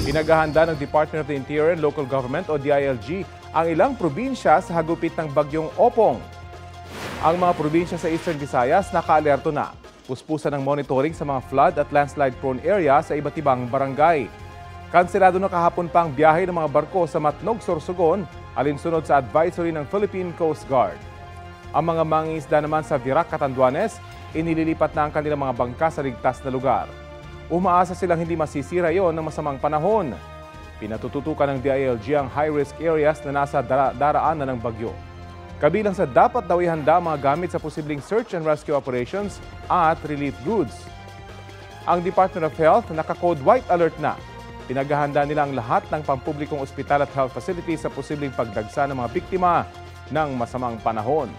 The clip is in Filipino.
Pinaghahanda ng Department of the Interior and Local Government o DILG ang ilang probinsya sa hagupit ng bagyong Opong. Ang mga probinsya sa Eastern Visayas nakaalerto na. Puspusan ng monitoring sa mga flood at landslide-prone area sa iba't ibang barangay. Kanselado na kahapon pa ang biyahe ng mga barko sa Matnog, Sorsogon, alinsunod sa advisory ng Philippine Coast Guard. Ang mga mangingisda naman sa Virac, Catanduanes, inililipat na ang kanilang mga bangka sa ligtas na lugar. Umaasa silang hindi masisira yon ng masamang panahon. Pinatututukan ng DILG ang high-risk areas na nasa daraan na ng bagyo. Kabilang sa dapat daw ihanda ang mga gamit sa posibleng search and rescue operations at relief goods. Ang Department of Health naka-code white alert na. Pinaghahanda nila ang lahat ng pampublikong ospital at health facilities sa posibleng pagdagsa ng mga biktima ng masamang panahon.